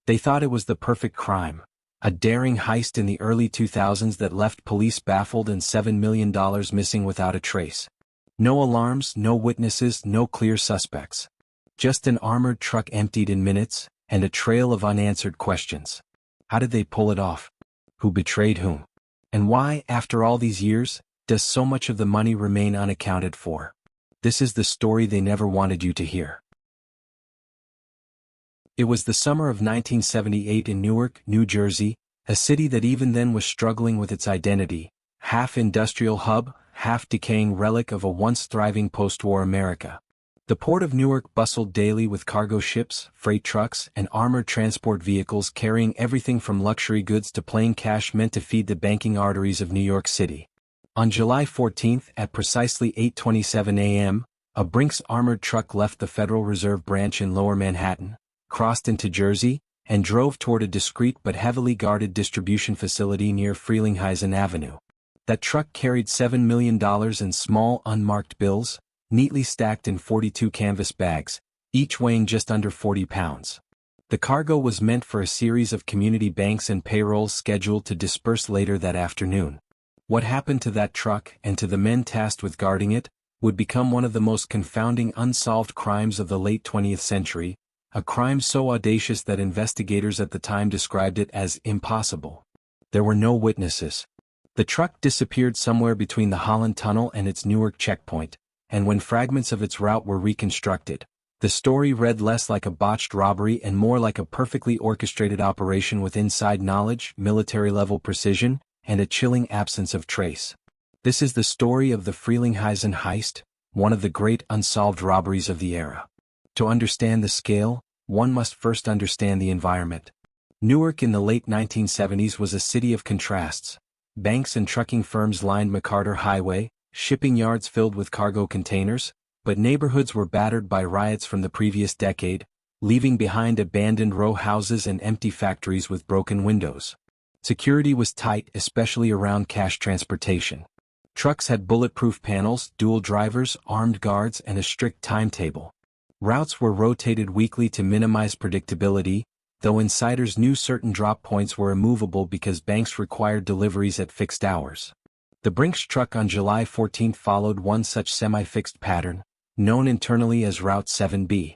They thought it was the perfect crime. A daring heist in the early 2000s that left police baffled and $7 million missing without a trace. No alarms, no witnesses, no clear suspects. Just an armored truck emptied in minutes, and a trail of unanswered questions. How did they pull it off? Who betrayed whom? And why, after all these years, does so much of the money remain unaccounted for? This is the story they never wanted you to hear. It was the summer of 1978 in Newark, New Jersey, a city that even then was struggling with its identity, half industrial hub, half decaying relic of a once thriving post-war America. The port of Newark bustled daily with cargo ships, freight trucks, and armored transport vehicles carrying everything from luxury goods to plain cash meant to feed the banking arteries of New York City. On July 14th at precisely 8:27 a.m., a Brinks armored truck left the Federal Reserve branch in Lower Manhattan, crossed into Jersey, and drove toward a discreet but heavily guarded distribution facility near Frelinghuysen Avenue. That truck carried $7 million in small unmarked bills, neatly stacked in 42 canvas bags, each weighing just under 40 pounds. The cargo was meant for a series of community banks and payrolls scheduled to disperse later that afternoon. What happened to that truck and to the men tasked with guarding it would become one of the most confounding unsolved crimes of the late 20th century, a crime so audacious that investigators at the time described it as impossible. There were no witnesses. The truck disappeared somewhere between the Holland Tunnel and its Newark checkpoint, and when fragments of its route were reconstructed, the story read less like a botched robbery and more like a perfectly orchestrated operation with inside knowledge, military-level precision, and a chilling absence of trace. This is the story of the Frelinghuysen heist, one of the great unsolved robberies of the era. To understand the scale, one must first understand the environment. Newark in the late 1970s was a city of contrasts. Banks and trucking firms lined MacArthur Highway, shipping yards filled with cargo containers, but neighborhoods were battered by riots from the previous decade, leaving behind abandoned row houses and empty factories with broken windows. Security was tight, especially around cash transportation. Trucks had bulletproof panels, dual drivers, armed guards, and a strict timetable. Routes were rotated weekly to minimize predictability, though insiders knew certain drop points were immovable because banks required deliveries at fixed hours. The Brinks truck on July 14 followed one such semi-fixed pattern, known internally as Route 7B.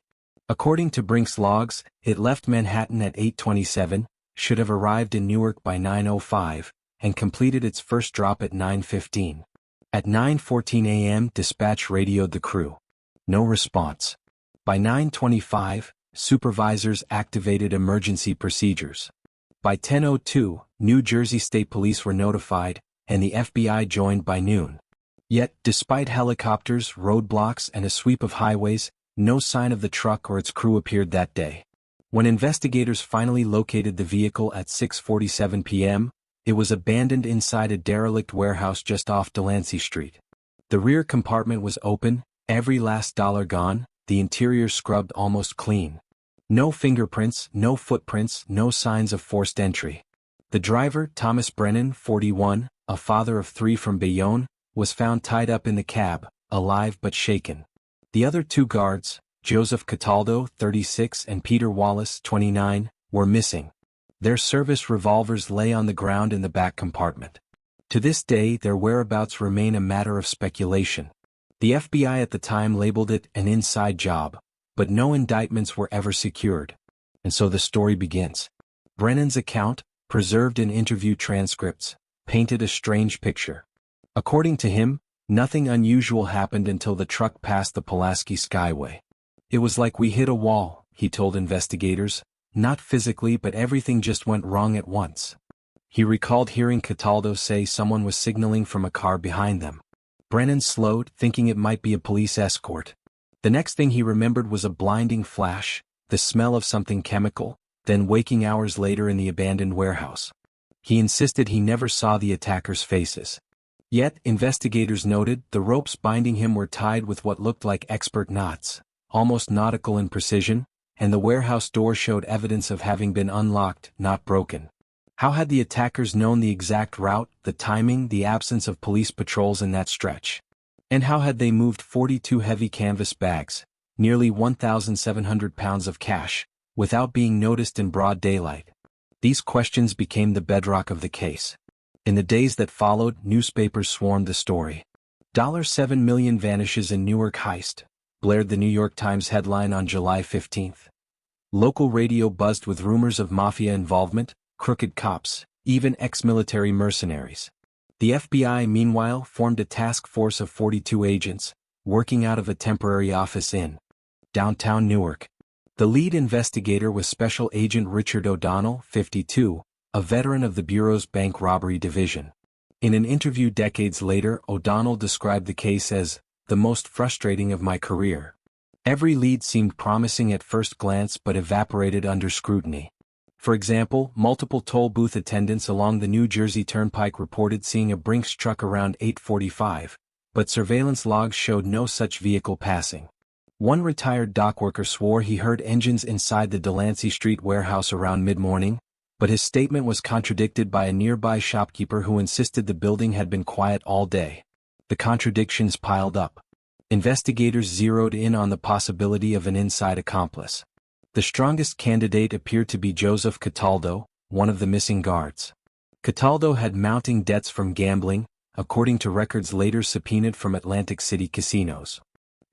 According to Brinks logs, it left Manhattan at 8:27, should have arrived in Newark by 9:05, and completed its first drop at 9:15. At 9:14 a.m. dispatch radioed the crew. No response. By 9:25, supervisors activated emergency procedures. By 10:02, New Jersey State Police were notified, and the FBI joined by noon. Yet, despite helicopters, roadblocks, and a sweep of highways, no sign of the truck or its crew appeared that day. When investigators finally located the vehicle at 6:47 p.m., it was abandoned inside a derelict warehouse just off Delancey Street. The rear compartment was open, every last dollar gone, the interior scrubbed almost clean. No fingerprints, no footprints, no signs of forced entry. The driver, Thomas Brennan, 41, a father of 3 from Bayonne, was found tied up in the cab, alive but shaken. The other 2 guards, Joseph Cataldo, 36, and Peter Wallace, 29, were missing. Their service revolvers lay on the ground in the back compartment. To this day, their whereabouts remain a matter of speculation. The FBI at the time labeled it an inside job, but no indictments were ever secured. And so the story begins. Brennan's account, preserved in interview transcripts, painted a strange picture. According to him, nothing unusual happened until the truck passed the Pulaski Skyway. It was like we hit a wall, he told investigators, not physically but everything just went wrong at once. He recalled hearing Cataldo say someone was signaling from a car behind them. Brennan slowed, thinking it might be a police escort. The next thing he remembered was a blinding flash, the smell of something chemical, then waking hours later in the abandoned warehouse. He insisted he never saw the attackers' faces. Yet, investigators noted, the ropes binding him were tied with what looked like expert knots, almost nautical in precision, and the warehouse door showed evidence of having been unlocked, not broken. How had the attackers known the exact route, the timing, the absence of police patrols in that stretch? And how had they moved 42 heavy canvas bags, nearly 1,700 pounds of cash, without being noticed in broad daylight? These questions became the bedrock of the case. In the days that followed, newspapers swarmed the story. $7 million vanishes in Newark heist, blared the New York Times headline on July 15. Local radio buzzed with rumors of mafia involvement, crooked cops, even ex-military mercenaries. The FBI, meanwhile, formed a task force of 42 agents, working out of a temporary office in downtown Newark. The lead investigator was Special Agent Richard O'Donnell, 52, a veteran of the Bureau's bank robbery division. In an interview decades later, O'Donnell described the case as the most frustrating of my career. Every lead seemed promising at first glance but evaporated under scrutiny. For example, multiple toll booth attendants along the New Jersey Turnpike reported seeing a Brinks truck around 8:45, but surveillance logs showed no such vehicle passing. One retired dockworker swore he heard engines inside the Delancey Street warehouse around mid-morning, but his statement was contradicted by a nearby shopkeeper who insisted the building had been quiet all day. The contradictions piled up. Investigators zeroed in on the possibility of an inside accomplice. The strongest candidate appeared to be Joseph Cataldo, one of the missing guards. Cataldo had mounting debts from gambling, according to records later subpoenaed from Atlantic City casinos.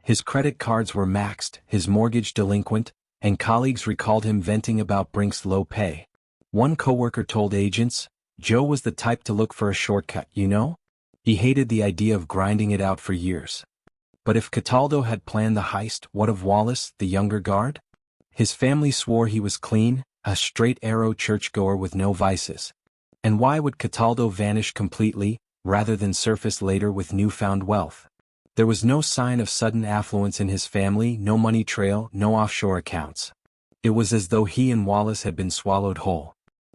His credit cards were maxed, his mortgage delinquent, and colleagues recalled him venting about Brinks' low pay. One coworker told agents, "Joe was the type to look for a shortcut, you know? He hated the idea of grinding it out for years." But if Cataldo had planned the heist, what of Wallace, the younger guard? His family swore he was clean, a straight-arrow churchgoer with no vices. And why would Cataldo vanish completely, rather than surface later with newfound wealth? There was no sign of sudden affluence in his family, no money trail, no offshore accounts. It was as though he and Wallace had been swallowed whole.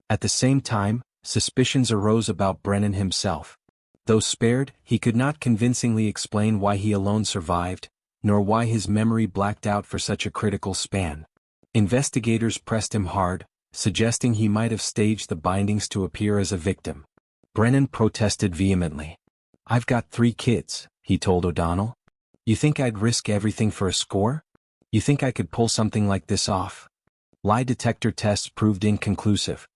At the same time, suspicions arose about Brennan himself. Though spared, he could not convincingly explain why he alone survived, nor why his memory blacked out for such a critical span. Investigators pressed him hard, suggesting he might have staged the bindings to appear as a victim. Brennan protested vehemently. "I've got 3 kids, he told O'Donnell. "You think I'd risk everything for a score? You think I could pull something like this off?" Lie detector tests proved inconclusive.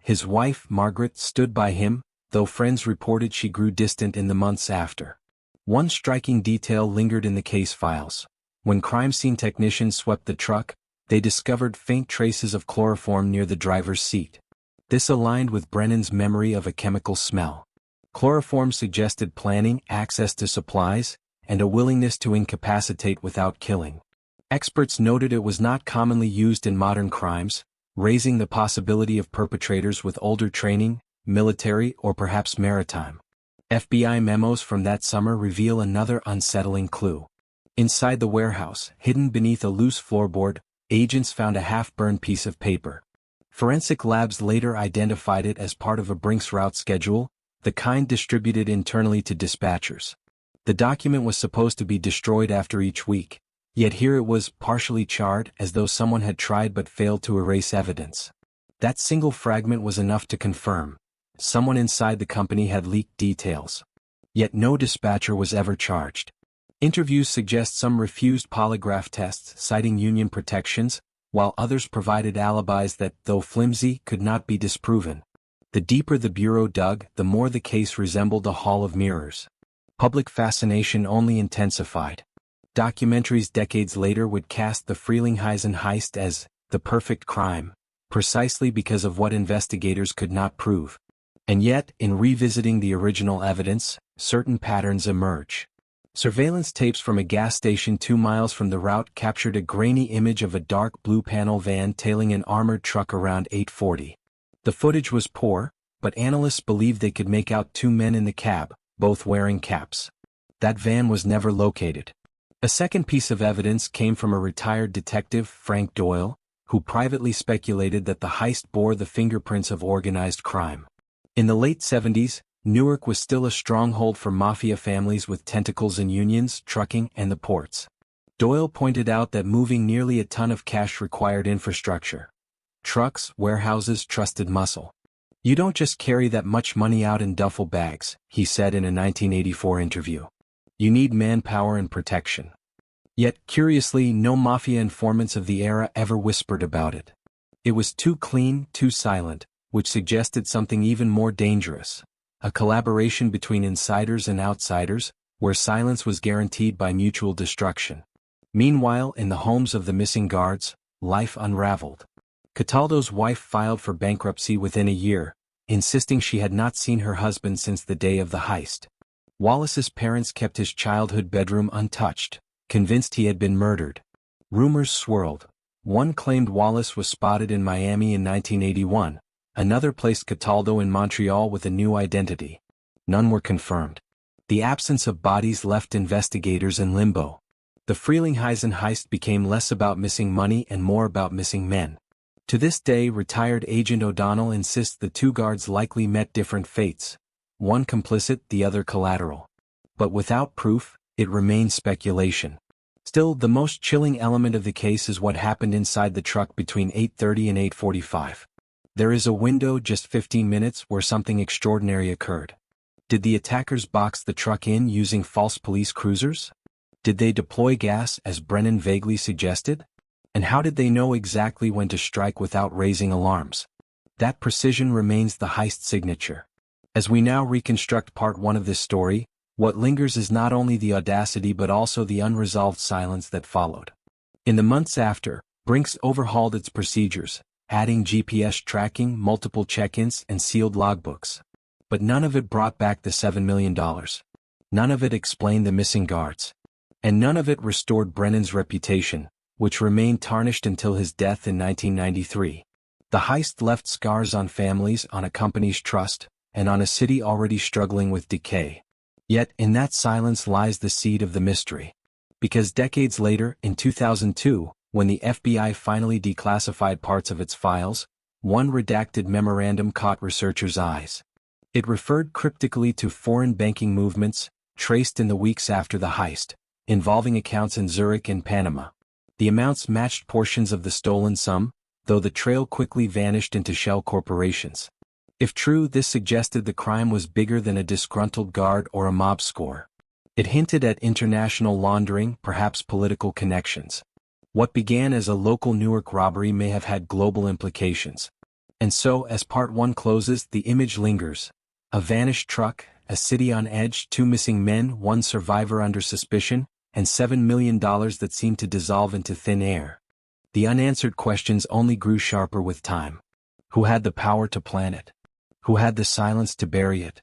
His wife, Margaret, stood by him, though friends reported she grew distant in the months after. One striking detail lingered in the case files. When crime scene technicians swept the truck, they discovered faint traces of chloroform near the driver's seat. This aligned with Brennan's memory of a chemical smell. Chloroform suggested planning, access to supplies, and a willingness to incapacitate without killing. Experts noted it was not commonly used in modern crimes, raising the possibility of perpetrators with older training, military or perhaps maritime. FBI memos from that summer reveal another unsettling clue. Inside the warehouse, hidden beneath a loose floorboard, agents found a half-burned piece of paper. Forensic labs later identified it as part of a Brinks route schedule, the kind distributed internally to dispatchers. The document was supposed to be destroyed after each week, yet here it was, partially charred, as though someone had tried but failed to erase evidence. That single fragment was enough to confirm someone inside the company had leaked details. Yet no dispatcher was ever charged. Interviews suggest some refused polygraph tests citing union protections, while others provided alibis that, though flimsy, could not be disproven. The deeper the Bureau dug, the more the case resembled a hall of mirrors. Public fascination only intensified. Documentaries decades later would cast the Frelinghuysen heist as the perfect crime, precisely because of what investigators could not prove. And yet, in revisiting the original evidence, certain patterns emerge. Surveillance tapes from a gas station 2 miles from the route captured a grainy image of a dark blue panel van tailing an armored truck around 8:40. The footage was poor, but analysts believed they could make out 2 men in the cab, both wearing caps. That van was never located. A second piece of evidence came from a retired detective, Frank Doyle, who privately speculated that the heist bore the fingerprints of organized crime. In the late 70s, Newark was still a stronghold for mafia families with tentacles in unions, trucking, and the ports. Doyle pointed out that moving nearly a ton of cash required infrastructure. Trucks, warehouses, trusted muscle. "You don't just carry that much money out in duffel bags," he said in a 1984 interview. "You need manpower and protection." Yet, curiously, no mafia informants of the era ever whispered about it. It was too clean, too silent, which suggested something even more dangerous. A collaboration between insiders and outsiders, where silence was guaranteed by mutual destruction. Meanwhile, in the homes of the missing guards, life unraveled. Cataldo's wife filed for bankruptcy within a year, insisting she had not seen her husband since the day of the heist. Wallace's parents kept his childhood bedroom untouched, convinced he had been murdered. Rumors swirled. One claimed Wallace was spotted in Miami in 1981, another placed Cataldo in Montreal with a new identity. None were confirmed. The absence of bodies left investigators in limbo. The Frelinghuysen heist became less about missing money and more about missing men. To this day, retired Agent O'Donnell insists the two guards likely met different fates, one complicit, the other collateral. But without proof, it remains speculation. Still, the most chilling element of the case is what happened inside the truck between 8:30 and 8:45. There is a window, just 15 minutes, where something extraordinary occurred. Did the attackers box the truck in using false police cruisers? Did they deploy gas, as Brennan vaguely suggested? And how did they know exactly when to strike without raising alarms? That precision remains the heist signature. As we now reconstruct part 1 of this story, what lingers is not only the audacity but also the unresolved silence that followed. In the months after, Brinks overhauled its procedures, adding GPS tracking, multiple check-ins, and sealed logbooks. But none of it brought back the $7 million. None of it explained the missing guards. And none of it restored Brennan's reputation, which remained tarnished until his death in 1993. The heist left scars on families, on a company's trust, and on a city already struggling with decay. Yet, in that silence lies the seed of the mystery. Because decades later, in 2002, when the FBI finally declassified parts of its files, one redacted memorandum caught researchers' eyes. It referred cryptically to foreign banking movements, traced in the weeks after the heist, involving accounts in Zurich and Panama. The amounts matched portions of the stolen sum, though the trail quickly vanished into shell corporations. If true, this suggested the crime was bigger than a disgruntled guard or a mob score. It hinted at international laundering, perhaps political connections. What began as a local Newark robbery may have had global implications. And so, as part 1 closes, the image lingers. A vanished truck, a city on edge, 2 missing men, 1 survivor under suspicion, and $7 million that seemed to dissolve into thin air. The unanswered questions only grew sharper with time. Who had the power to plan it? Who had the silence to bury it?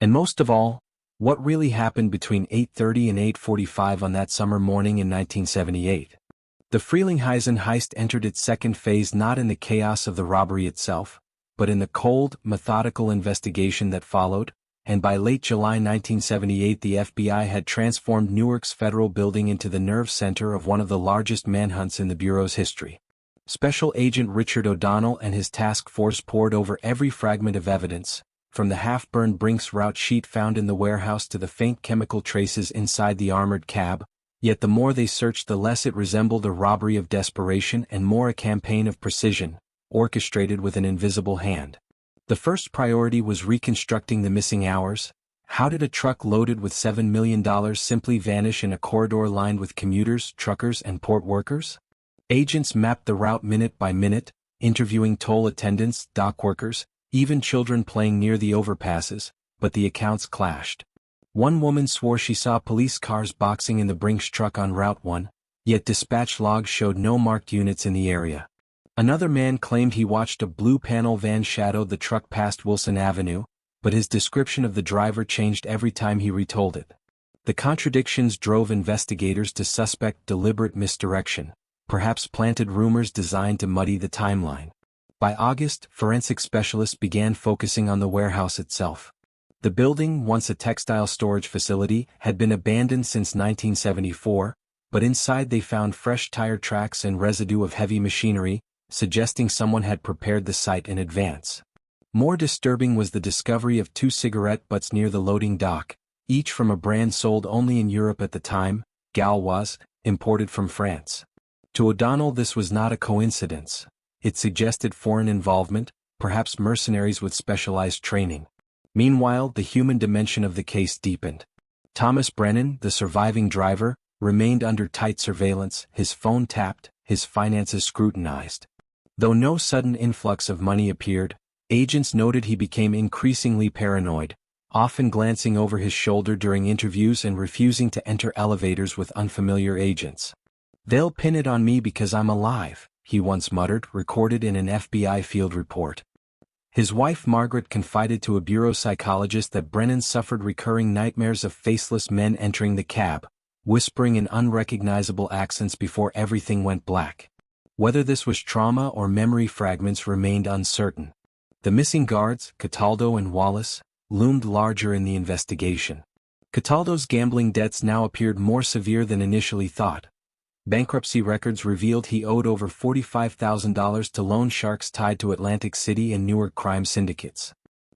And most of all, what really happened between 8:30 and 8:45 on that summer morning in 1978? The Frelinghuysen heist entered its second phase not in the chaos of the robbery itself, but in the cold, methodical investigation that followed, and by late July 1978 the FBI had transformed Newark's federal building into the nerve center of one of the largest manhunts in the Bureau's history. Special Agent Richard O'Donnell and his task force pored over every fragment of evidence, from the half-burned Brinks route sheet found in the warehouse to the faint chemical traces inside the armored cab, yet the more they searched the less it resembled a robbery of desperation and more a campaign of precision, orchestrated with an invisible hand. The first priority was reconstructing the missing hours. How did a truck loaded with $7 million simply vanish in a corridor lined with commuters, truckers, and port workers? Agents mapped the route minute by minute, interviewing toll attendants, dock workers, even children playing near the overpasses, but the accounts clashed. One woman swore she saw police cars boxing in the Brinks truck on Route 1, yet dispatch logs showed no marked units in the area. Another man claimed he watched a blue panel van shadow the truck past Wilson Avenue, but his description of the driver changed every time he retold it. The contradictions drove investigators to suspect deliberate misdirection, perhaps planted rumors designed to muddy the timeline. By August, forensic specialists began focusing on the warehouse itself. The building, once a textile storage facility, had been abandoned since 1974, but inside they found fresh tire tracks and residue of heavy machinery, suggesting someone had prepared the site in advance. More disturbing was the discovery of 2 cigarette butts near the loading dock, each from a brand sold only in Europe at the time, Gauloise, imported from France. To O'Donnell this was not a coincidence. It suggested foreign involvement, perhaps mercenaries with specialized training. Meanwhile, the human dimension of the case deepened. Thomas Brennan, the surviving driver, remained under tight surveillance, his phone tapped, his finances scrutinized. Though no sudden influx of money appeared, agents noted he became increasingly paranoid, often glancing over his shoulder during interviews and refusing to enter elevators with unfamiliar agents. "They'll pin it on me because I'm alive," he once muttered, recorded in an FBI field report. His wife Margaret confided to a bureau psychologist that Brennan suffered recurring nightmares of faceless men entering the cab, whispering in unrecognizable accents before everything went black. Whether this was trauma or memory fragments remained uncertain. The missing guards, Cataldo and Wallace, loomed larger in the investigation. Cataldo's gambling debts now appeared more severe than initially thought. Bankruptcy records revealed he owed over $45,000 to loan sharks tied to Atlantic City and Newark crime syndicates.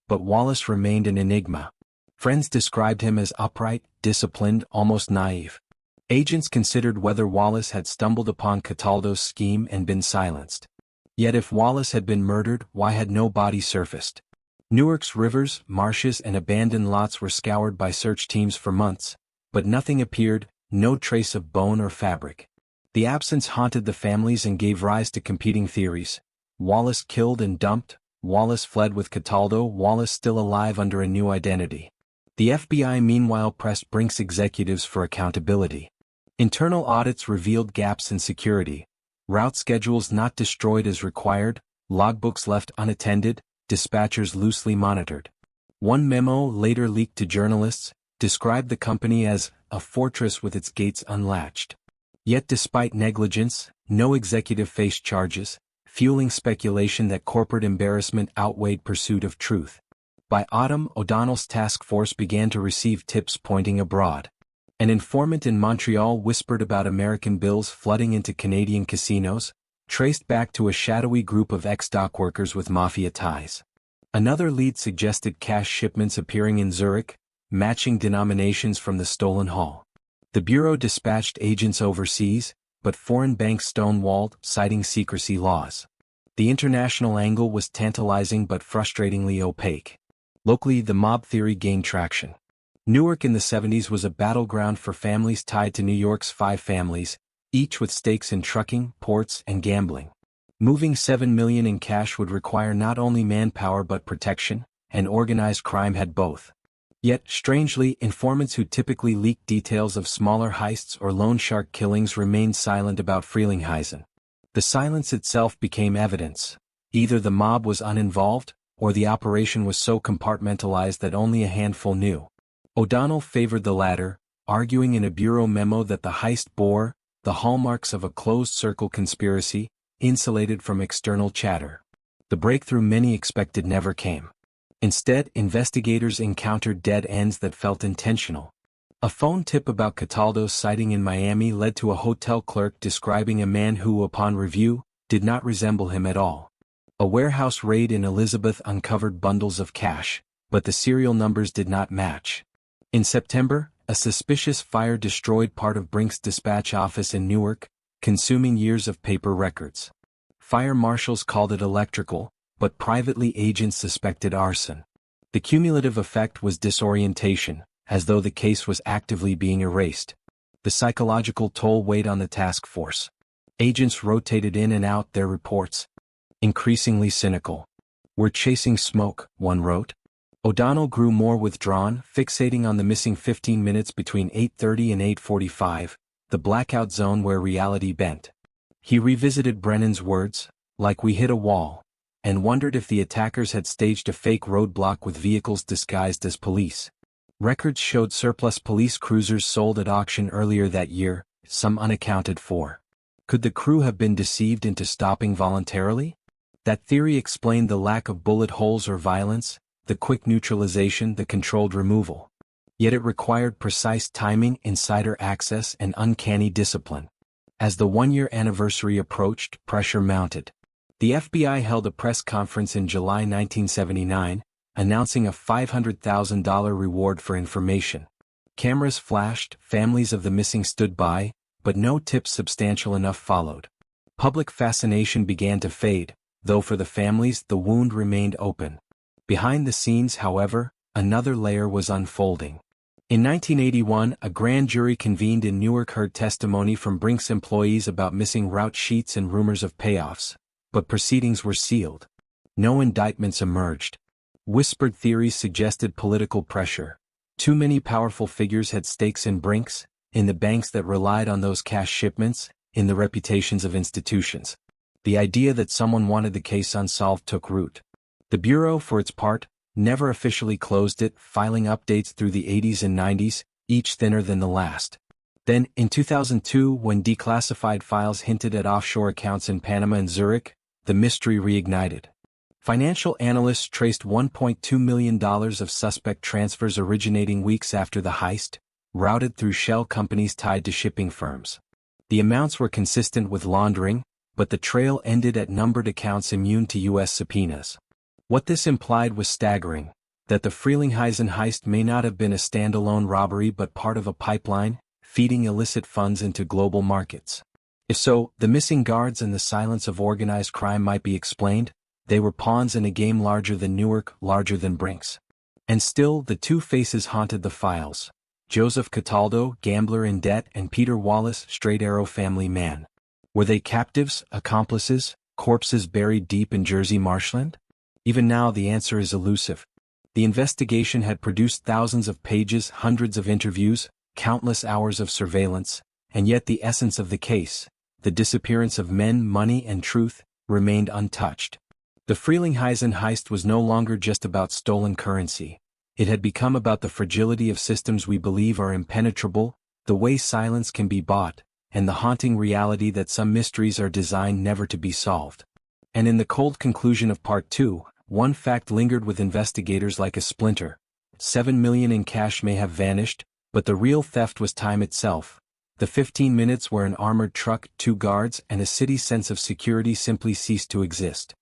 But Wallace remained an enigma. Friends described him as upright, disciplined, almost naive. Agents considered whether Wallace had stumbled upon Cataldo's scheme and been silenced. Yet if Wallace had been murdered, why had no body surfaced? Newark's rivers, marshes and abandoned lots were scoured by search teams for months, but nothing appeared, no trace of bone or fabric. The absence haunted the families and gave rise to competing theories. Wallace killed and dumped, Wallace fled with Cataldo, Wallace still alive under a new identity. The FBI meanwhile pressed Brink's executives for accountability. Internal audits revealed gaps in security, route schedules not destroyed as required, logbooks left unattended, dispatchers loosely monitored. One memo, later leaked to journalists, described the company as a fortress with its gates unlatched. Yet despite negligence, no executive faced charges, fueling speculation that corporate embarrassment outweighed pursuit of truth. By autumn, O'Donnell's task force began to receive tips pointing abroad. An informant in Montreal whispered about American bills flooding into Canadian casinos, traced back to a shadowy group of ex-dock workers with mafia ties. Another lead suggested cash shipments appearing in Zurich, matching denominations from the stolen haul. The Bureau dispatched agents overseas, but foreign banks stonewalled, citing secrecy laws. The international angle was tantalizing but frustratingly opaque. Locally, the mob theory gained traction. Newark in the 70s was a battleground for families tied to New York's 5 families, each with stakes in trucking, ports, and gambling. Moving $7 million in cash would require not only manpower but protection, and organized crime had both. Yet, strangely, informants who typically leaked details of smaller heists or loan shark killings remained silent about Frelinghuysen. The silence itself became evidence. Either the mob was uninvolved, or the operation was so compartmentalized that only a handful knew. O'Donnell favored the latter, arguing in a bureau memo that the heist bore the hallmarks of a closed-circle conspiracy, insulated from external chatter. The breakthrough many expected never came. Instead, investigators encountered dead ends that felt intentional. A phone tip about Cataldo's sighting in Miami led to a hotel clerk describing a man who, upon review, did not resemble him at all. A warehouse raid in Elizabeth uncovered bundles of cash, but the serial numbers did not match. In September, a suspicious fire destroyed part of Brink's dispatch office in Newark, consuming years of paper records. Fire marshals called it electrical, but privately agents suspected arson. The cumulative effect was disorientation, as though the case was actively being erased. The psychological toll weighed on the task force. Agents rotated in and out their reports, increasingly cynical. "We're chasing smoke," one wrote. O'Donnell grew more withdrawn, fixating on the missing 15 minutes between 8:30 and 8:45, the blackout zone where reality bent. He revisited Brennan's words, "like we hit a wall," and wondered if the attackers had staged a fake roadblock with vehicles disguised as police. Records showed surplus police cruisers sold at auction earlier that year, some unaccounted for. Could the crew have been deceived into stopping voluntarily? That theory explained the lack of bullet holes or violence, the quick neutralization, the controlled removal. Yet it required precise timing, insider access, and uncanny discipline. As the one-year anniversary approached, pressure mounted. The FBI held a press conference in July 1979, announcing a $500,000 reward for information. Cameras flashed, families of the missing stood by, but no tips substantial enough followed. Public fascination began to fade, though for the families the wound remained open. Behind the scenes, however, another layer was unfolding. In 1981, a grand jury convened in Newark heard testimony from Brink's employees about missing route sheets and rumors of payoffs. but proceedings were sealed. No indictments emerged. Whispered theories suggested political pressure. Too many powerful figures had stakes in Brinks, in the banks that relied on those cash shipments, in the reputations of institutions. The idea that someone wanted the case unsolved took root. The Bureau, for its part, never officially closed it, filing updates through the 80s and 90s, each thinner than the last. Then, in 2002, when declassified files hinted at offshore accounts in Panama and Zurich, the mystery reignited. Financial analysts traced $1.2 million of suspect transfers originating weeks after the heist, routed through shell companies tied to shipping firms. The amounts were consistent with laundering, but the trail ended at numbered accounts immune to U.S. subpoenas. What this implied was staggering, that the Frelinghuysen heist may not have been a standalone robbery but part of a pipeline, feeding illicit funds into global markets. If so, the missing guards and the silence of organized crime might be explained. They were pawns in a game larger than Newark, larger than Brinks. And still, the two faces haunted the files. Joseph Cataldo, gambler in debt, and Peter Wallace, straight arrow family man. Were they captives, accomplices, corpses buried deep in Jersey marshland? Even now the answer is elusive. The investigation had produced thousands of pages, hundreds of interviews, countless hours of surveillance, and yet the essence of the case, the disappearance of men, money, and truth, remained untouched. The Frelinghuysen heist was no longer just about stolen currency. It had become about the fragility of systems we believe are impenetrable, the way silence can be bought, and the haunting reality that some mysteries are designed never to be solved. And in the cold conclusion of Part 2, one fact lingered with investigators like a splinter. $7 million in cash may have vanished, but the real theft was time itself. The 15 minutes where an armored truck, 2 guards, and a city's sense of security simply ceased to exist.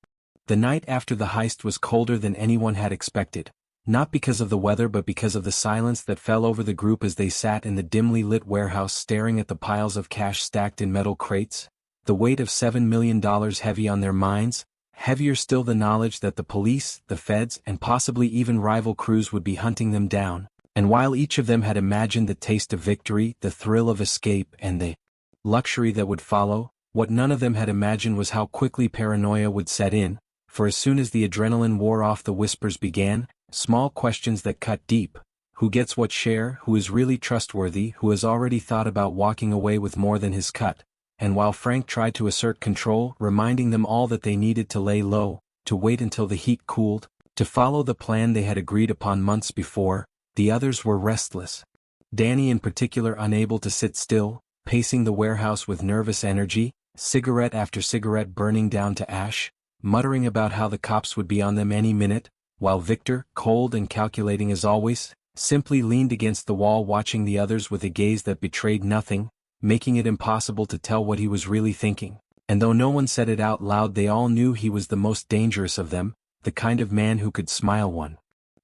The night after the heist was colder than anyone had expected, not because of the weather but because of the silence that fell over the group as they sat in the dimly lit warehouse staring at the piles of cash stacked in metal crates, the weight of $7 million heavy on their minds, heavier still the knowledge that the police, the feds, and possibly even rival crews would be hunting them down. And while each of them had imagined the taste of victory, the thrill of escape, and the luxury that would follow, what none of them had imagined was how quickly paranoia would set in. For as soon as the adrenaline wore off, the whispers began, small questions that cut deep. Who gets what share, who is really trustworthy, who has already thought about walking away with more than his cut. And while Frank tried to assert control, reminding them all that they needed to lay low, to wait until the heat cooled, to follow the plan they had agreed upon months before, the others were restless. Danny in particular unable to sit still, pacing the warehouse with nervous energy, cigarette after cigarette burning down to ash, muttering about how the cops would be on them any minute, while Victor, cold and calculating as always, simply leaned against the wall watching the others with a gaze that betrayed nothing, making it impossible to tell what he was really thinking. And though no one said it out loud, they all knew he was the most dangerous of them, the kind of man who could smile one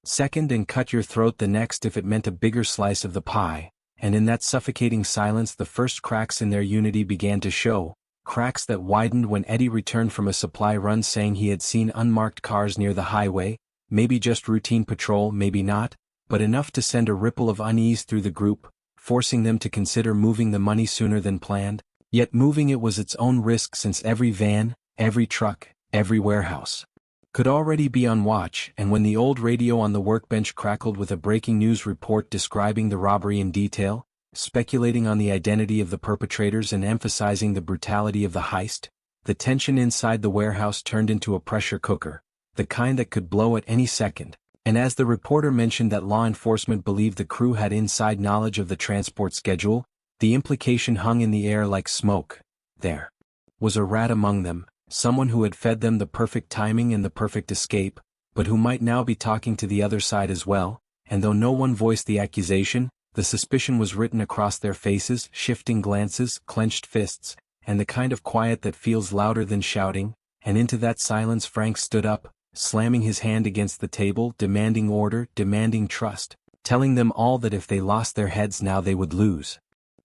second and cut your throat the next if it meant a bigger slice of the pie. And in that suffocating silence the first cracks in their unity began to show. Cracks that widened when Eddie returned from a supply run saying he had seen unmarked cars near the highway, maybe just routine patrol, maybe not, but enough to send a ripple of unease through the group, forcing them to consider moving the money sooner than planned. Yet moving it was its own risk since every van, every truck, every warehouse could already be on watch, and when the old radio on the workbench crackled with a breaking news report describing the robbery in detail, speculating on the identity of the perpetrators and emphasizing the brutality of the heist, the tension inside the warehouse turned into a pressure cooker, the kind that could blow at any second. And as the reporter mentioned that law enforcement believed the crew had inside knowledge of the transport schedule, the implication hung in the air like smoke. There was a rat among them, someone who had fed them the perfect timing and the perfect escape, but who might now be talking to the other side as well. And though no one voiced the accusation, the suspicion was written across their faces, shifting glances, clenched fists, and the kind of quiet that feels louder than shouting. And into that silence Frank stood up, slamming his hand against the table, demanding order, demanding trust, telling them all that if they lost their heads now they would lose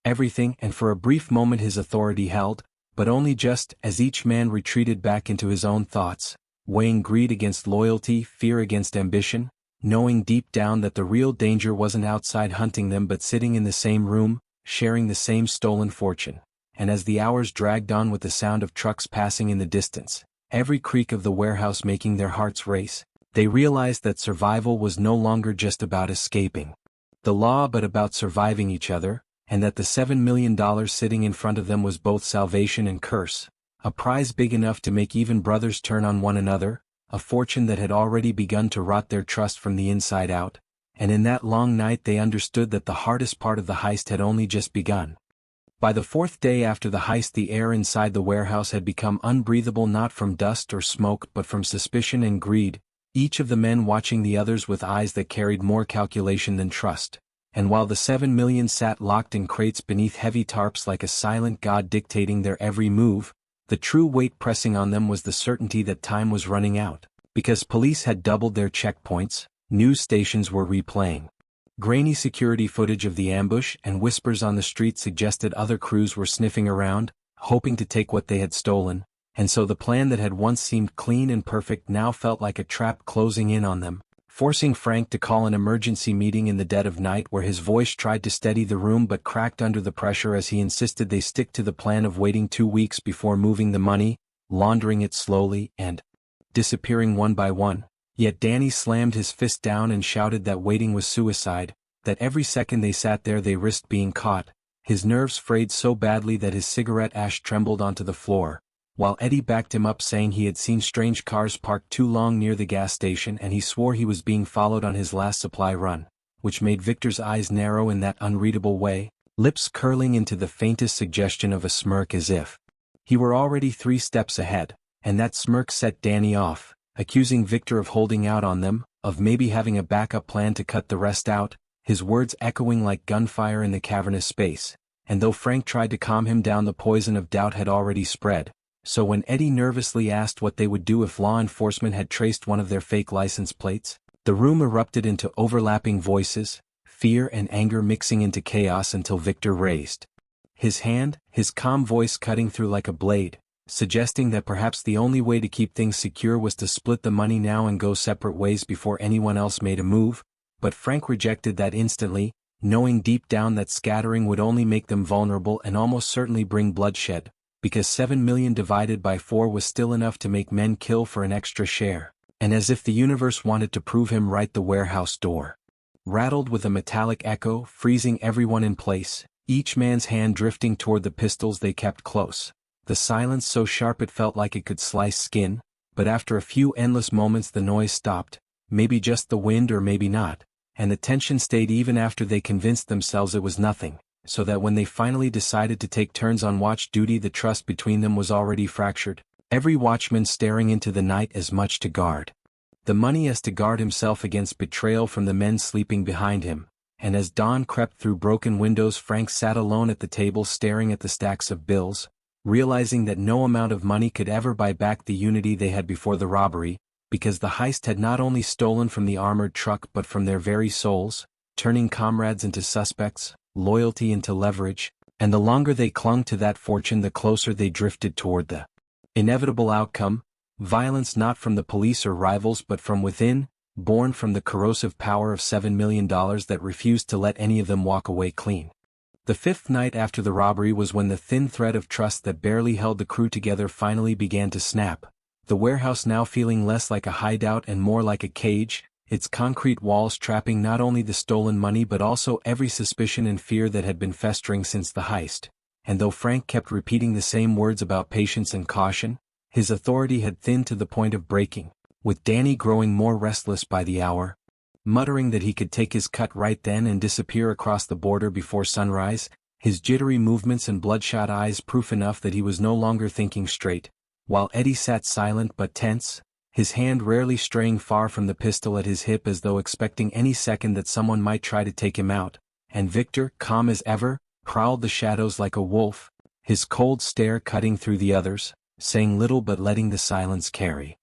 everything. And for a brief moment his authority held, but only just as each man retreated back into his own thoughts, weighing greed against loyalty, fear against ambition, knowing deep down that the real danger wasn't outside hunting them but sitting in the same room, sharing the same stolen fortune. And as the hours dragged on with the sound of trucks passing in the distance, every creak of the warehouse making their hearts race. They realized that survival was no longer just about escaping the law but about surviving each other, and that the $7 million sitting in front of them was both salvation and curse, a prize big enough to make even brothers turn on one another, a fortune that had already begun to rot their trust from the inside out, and in that long night they understood that the hardest part of the heist had only just begun. By the fourth day after the heist, the air inside the warehouse had become unbreathable, not from dust or smoke but from suspicion and greed, each of the men watching the others with eyes that carried more calculation than trust. And while the 7 million sat locked in crates beneath heavy tarps like a silent god dictating their every move, the true weight pressing on them was the certainty that time was running out. Because police had doubled their checkpoints, news stations were replaying grainy security footage of the ambush, and whispers on the street suggested other crews were sniffing around, hoping to take what they had stolen, and so the plan that had once seemed clean and perfect now felt like a trap closing in on them, forcing Frank to call an emergency meeting in the dead of night where his voice tried to steady the room but cracked under the pressure as he insisted they stick to the plan of waiting 2 weeks before moving the money, laundering it slowly, and disappearing one by one. Yet Danny slammed his fist down and shouted that waiting was suicide, that every second they sat there they risked being caught. His nerves frayed so badly that his cigarette ash trembled onto the floor, while Eddie backed him up saying he had seen strange cars parked too long near the gas station and he swore he was being followed on his last supply run, which made Victor's eyes narrow in that unreadable way, lips curling into the faintest suggestion of a smirk as if he were already 3 steps ahead, and that smirk set Danny off, accusing Victor of holding out on them, of maybe having a backup plan to cut the rest out, his words echoing like gunfire in the cavernous space, and though Frank tried to calm him down the poison of doubt had already spread. So when Eddie nervously asked what they would do if law enforcement had traced one of their fake license plates, the room erupted into overlapping voices, fear and anger mixing into chaos until Victor raised his hand, his calm voice cutting through like a blade, suggesting that perhaps the only way to keep things secure was to split the money now and go separate ways before anyone else made a move. But Frank rejected that instantly, knowing deep down that scattering would only make them vulnerable and almost certainly bring bloodshed, because 7 million divided by 4 was still enough to make men kill for an extra share. And as if the universe wanted to prove him right, the warehouse door rattled with a metallic echo, freezing everyone in place, each man's hand drifting toward the pistols they kept close. The silence so sharp it felt like it could slice skin, but after a few endless moments the noise stopped, maybe just the wind or maybe not, and the tension stayed even after they convinced themselves it was nothing, so that when they finally decided to take turns on watch duty the trust between them was already fractured, every watchman staring into the night as much to guard the money as to guard himself against betrayal from the men sleeping behind him. And as dawn crept through broken windows, Frank sat alone at the table staring at the stacks of bills, realizing that no amount of money could ever buy back the unity they had before the robbery, because the heist had not only stolen from the armored truck but from their very souls, turning comrades into suspects, loyalty into leverage, and the longer they clung to that fortune the closer they drifted toward the inevitable outcome, violence not from the police or rivals but from within, born from the corrosive power of $7 million that refused to let any of them walk away clean. The 5th night after the robbery was when the thin thread of trust that barely held the crew together finally began to snap, the warehouse now feeling less like a hideout and more like a cage, its concrete walls trapping not only the stolen money but also every suspicion and fear that had been festering since the heist. And though Frank kept repeating the same words about patience and caution, his authority had thinned to the point of breaking, with Danny growing more restless by the hour, muttering that he could take his cut right then and disappear across the border before sunrise, his jittery movements and bloodshot eyes proof enough that he was no longer thinking straight, while Eddie sat silent but tense, his hand rarely straying far from the pistol at his hip as though expecting any second that someone might try to take him out, and Victor, calm as ever, prowled the shadows like a wolf, his cold stare cutting through the others, saying little but letting the silence carry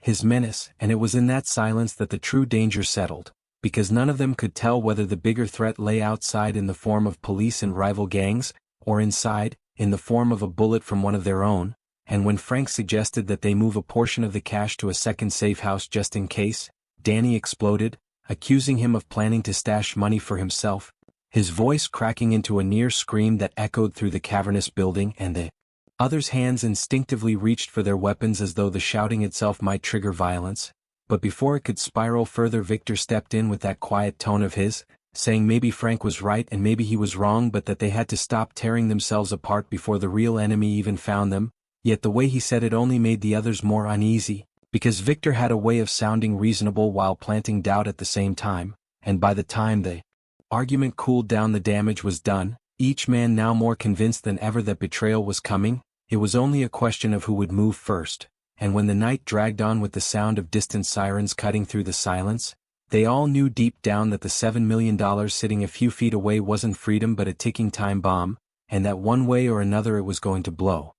his menace. And it was in that silence that the true danger settled, because none of them could tell whether the bigger threat lay outside in the form of police and rival gangs, or inside, in the form of a bullet from one of their own. And when Frank suggested that they move a portion of the cash to a second safe house just in case, Danny exploded, accusing him of planning to stash money for himself, his voice cracking into a near scream that echoed through the cavernous building, and the Others' hands instinctively reached for their weapons as though the shouting itself might trigger violence. But before it could spiral further, Victor stepped in with that quiet tone of his, saying maybe Frank was right and maybe he was wrong, but that they had to stop tearing themselves apart before the real enemy even found them. Yet the way he said it only made the others more uneasy, because Victor had a way of sounding reasonable while planting doubt at the same time, and by the time the argument cooled down, the damage was done, each man now more convinced than ever that betrayal was coming. It was only a question of who would move first, and when the night dragged on with the sound of distant sirens cutting through the silence, they all knew deep down that the $7 million sitting a few feet away wasn't freedom but a ticking time bomb, and that one way or another it was going to blow.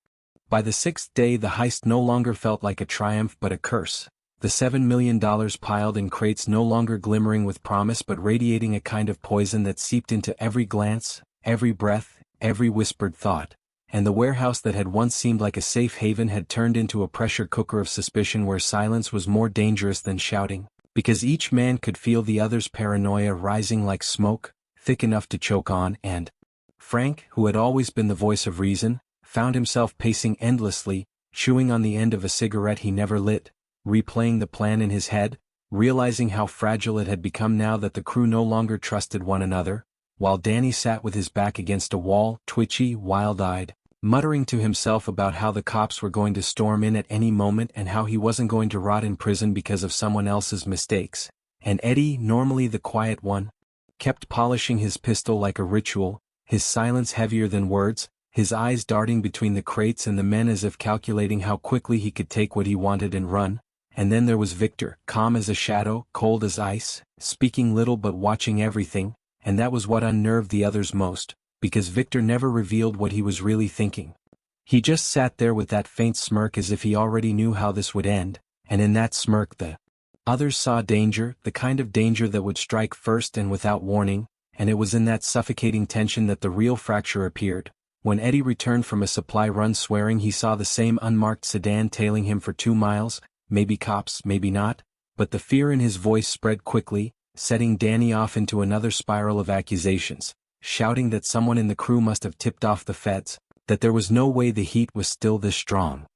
By the sixth day the heist no longer felt like a triumph but a curse. The $7 million piled in crates no longer glimmering with promise but radiating a kind of poison that seeped into every glance, every breath, every whispered thought. And the warehouse that had once seemed like a safe haven had turned into a pressure cooker of suspicion where silence was more dangerous than shouting, because each man could feel the other's paranoia rising like smoke, thick enough to choke on, and Frank, who had always been the voice of reason, found himself pacing endlessly, chewing on the end of a cigarette he never lit, replaying the plan in his head, realizing how fragile it had become now that the crew no longer trusted one another, while Danny sat with his back against a wall, twitchy, wild-eyed, muttering to himself about how the cops were going to storm in at any moment and how he wasn't going to rot in prison because of someone else's mistakes. And Eddie, normally the quiet one, kept polishing his pistol like a ritual, his silence heavier than words, his eyes darting between the crates and the men as if calculating how quickly he could take what he wanted and run. And then there was Victor, calm as a shadow, cold as ice, speaking little but watching everything, and that was what unnerved the others most, because Victor never revealed what he was really thinking. He just sat there with that faint smirk as if he already knew how this would end, and in that smirk the others saw danger, the kind of danger that would strike first and without warning, and it was in that suffocating tension that the real fracture appeared. When Eddie returned from a supply run swearing he saw the same unmarked sedan tailing him for 2 miles, maybe cops, maybe not, but the fear in his voice spread quickly, setting Danny off into another spiral of accusations, shouting that someone in the crew must have tipped off the feds, that there was no way the heat was still this strong.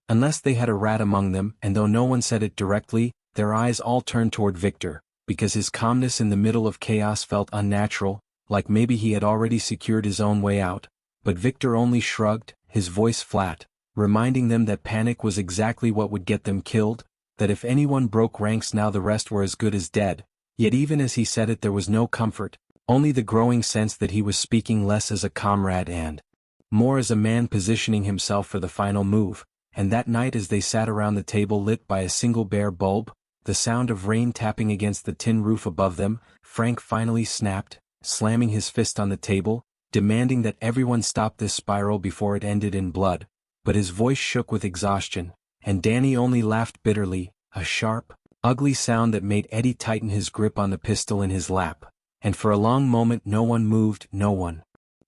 Unless they had a rat among them, and though no one said it directly, their eyes all turned toward Victor, because his calmness in the middle of chaos felt unnatural, like maybe he had already secured his own way out. But Victor only shrugged, his voice flat, reminding them that panic was exactly what would get them killed, that if anyone broke ranks now the rest were as good as dead. Yet even as he said it there was no comfort, only the growing sense that he was speaking less as a comrade and more as a man positioning himself for the final move. And that night as they sat around the table lit by a single bare bulb, the sound of rain tapping against the tin roof above them, Frank finally snapped, slamming his fist on the table, demanding that everyone stop this spiral before it ended in blood. But his voice shook with exhaustion, and Danny only laughed bitterly, a sharp, ugly sound that made Eddie tighten his grip on the pistol in his lap. And for a long moment no one moved, no one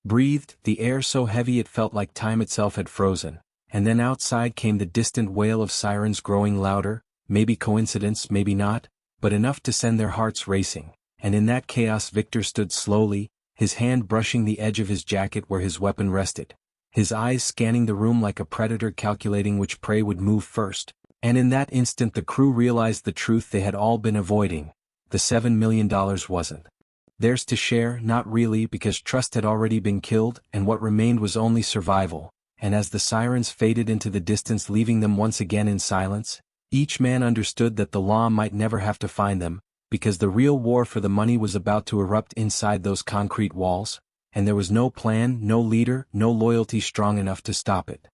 breathed, the air so heavy it felt like time itself had frozen. And then outside came the distant wail of sirens growing louder, maybe coincidence, maybe not, but enough to send their hearts racing. And in that chaos Victor stood slowly, his hand brushing the edge of his jacket where his weapon rested, his eyes scanning the room like a predator calculating which prey would move first. And in that instant the crew realized the truth they had all been avoiding. The $7 million wasn't theirs to share, not really, because trust had already been killed, and what remained was only survival. And as the sirens faded into the distance leaving them once again in silence, each man understood that the law might never have to find them, because the real war for the money was about to erupt inside those concrete walls, and there was no plan, no leader, no loyalty strong enough to stop it.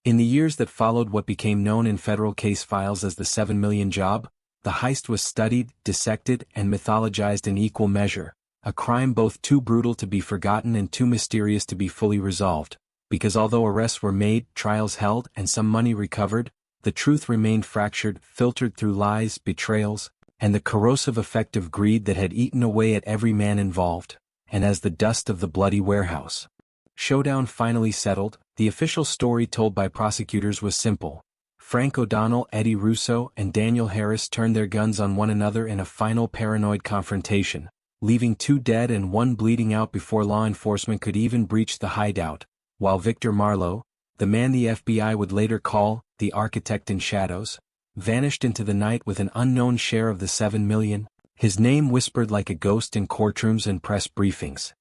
In the years that followed what became known in federal case files as the 7 million job, the heist was studied, dissected, and mythologized in equal measure, a crime both too brutal to be forgotten and too mysterious to be fully resolved, because although arrests were made, trials held, and some money recovered, the truth remained fractured, filtered through lies, betrayals, and the corrosive effect of greed that had eaten away at every man involved. And as the dust of the bloody warehouse showdown finally settled, the official story told by prosecutors was simple. Frank O'Donnell, Eddie Russo, and Daniel Harris turned their guns on one another in a final paranoid confrontation, leaving 2 dead and 1 bleeding out before law enforcement could even breach the hideout, while Victor Marlowe, the man the FBI would later call the architect in shadows, vanished into the night with an unknown share of the $7 million, his name whispered like a ghost in courtrooms and press briefings.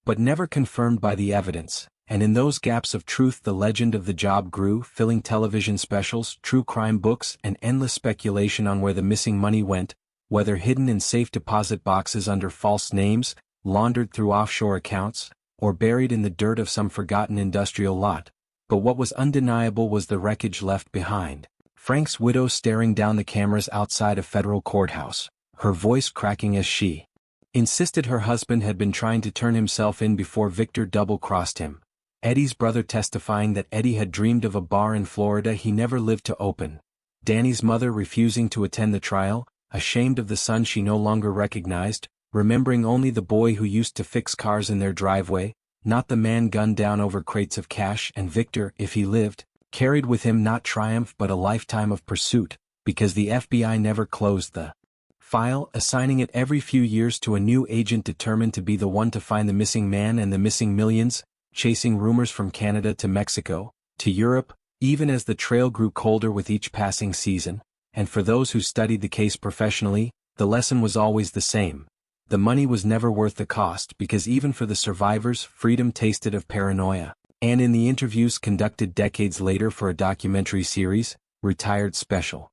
But never confirmed by the evidence, and in those gaps of truth the legend of the job grew, filling television specials, true crime books, and endless speculation on where the missing money went, whether hidden in safe deposit boxes under false names, laundered through offshore accounts, or buried in the dirt of some forgotten industrial lot. But what was undeniable was the wreckage left behind. Frank's widow staring down the cameras outside a federal courthouse, her voice cracking as she insisted her husband had been trying to turn himself in before Victor double-crossed him. Eddie's brother testifying that Eddie had dreamed of a bar in Florida he never lived to open. Danny's mother refusing to attend the trial, ashamed of the son she no longer recognized, remembering only the boy who used to fix cars in their driveway, not the man gunned down over crates of cash. And Victor, if he lived, carried with him not triumph but a lifetime of pursuit, because the FBI never closed the file, assigning it every few years to a new agent determined to be the one to find the missing man and the missing millions, chasing rumors from Canada to Mexico, to Europe, even as the trail grew colder with each passing season. And for those who studied the case professionally, the lesson was always the same. The money was never worth the cost, because even for the survivors, freedom tasted of paranoia. And in the interviews conducted decades later for a documentary series, Retired Special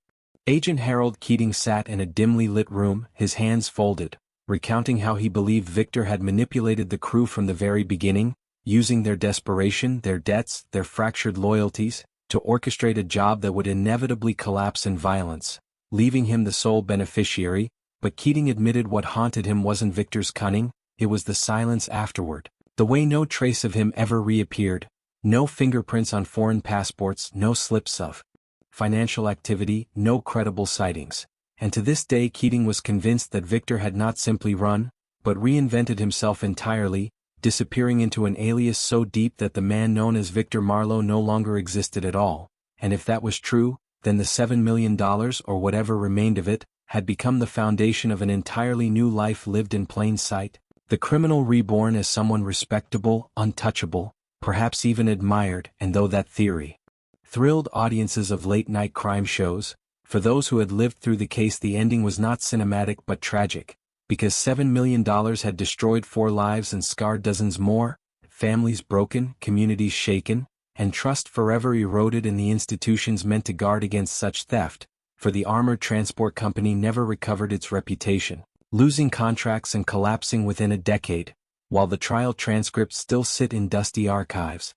Agent Harold Keating sat in a dimly lit room, his hands folded, recounting how he believed Victor had manipulated the crew from the very beginning, using their desperation, their debts, their fractured loyalties, to orchestrate a job that would inevitably collapse in violence, leaving him the sole beneficiary. But Keating admitted what haunted him wasn't Victor's cunning, it was the silence afterward, the way no trace of him ever reappeared, no fingerprints on foreign passports, no slips of financial activity, no credible sightings. And to this day Keating was convinced that Victor had not simply run, but reinvented himself entirely, disappearing into an alias so deep that the man known as Victor Marlowe no longer existed at all. And if that was true, then the $7 million, or whatever remained of it, had become the foundation of an entirely new life lived in plain sight, the criminal reborn as someone respectable, untouchable, perhaps even admired. And though that theory thrilled audiences of late-night crime shows, for those who had lived through the case the ending was not cinematic but tragic, because $7 million had destroyed 4 lives and scarred dozens more, families broken, communities shaken, and trust forever eroded in the institutions meant to guard against such theft. For the armored transport company never recovered its reputation, losing contracts and collapsing within a decade, while the trial transcripts still sit in dusty archives.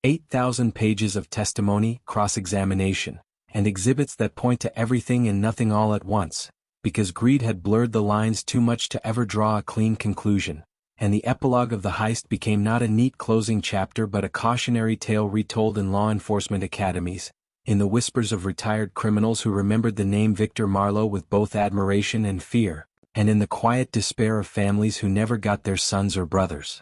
8,000 pages of testimony, cross-examination, and exhibits that point to everything and nothing all at once, because greed had blurred the lines too much to ever draw a clean conclusion. And the epilogue of the heist became not a neat closing chapter but a cautionary tale retold in law enforcement academies, in the whispers of retired criminals who remembered the name Victor Marlowe with both admiration and fear, and in the quiet despair of families who never got their sons or brothers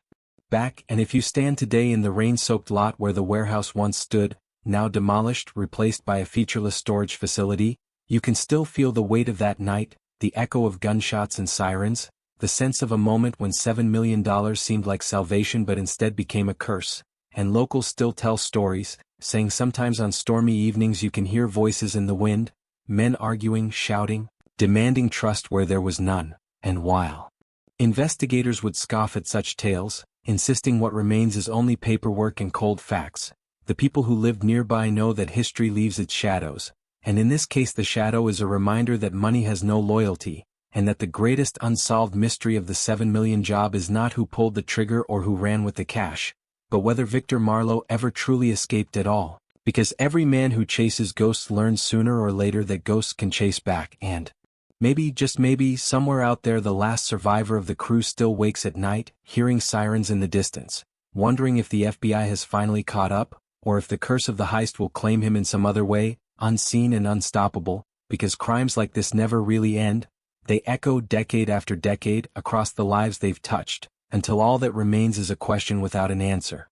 back. And if you stand today in the rain-soaked lot where the warehouse once stood, now demolished, replaced by a featureless storage facility, you can still feel the weight of that night, the echo of gunshots and sirens, the sense of a moment when $7 million seemed like salvation but instead became a curse. And locals still tell stories, saying sometimes on stormy evenings you can hear voices in the wind, men arguing, shouting, demanding trust where there was none. And while investigators would scoff at such tales, insisting what remains is only paperwork and cold facts, the people who lived nearby know that history leaves its shadows, and in this case the shadow is a reminder that money has no loyalty, and that the greatest unsolved mystery of the $7 million job is not who pulled the trigger or who ran with the cash, but whether Victor Marlowe ever truly escaped at all, because every man who chases ghosts learns sooner or later that ghosts can chase back. And maybe, just maybe, somewhere out there the last survivor of the crew still wakes at night, hearing sirens in the distance, wondering if the FBI has finally caught up, or if the curse of the heist will claim him in some other way, unseen and unstoppable, because crimes like this never really end. They echo decade after decade across the lives they've touched, until all that remains is a question without an answer.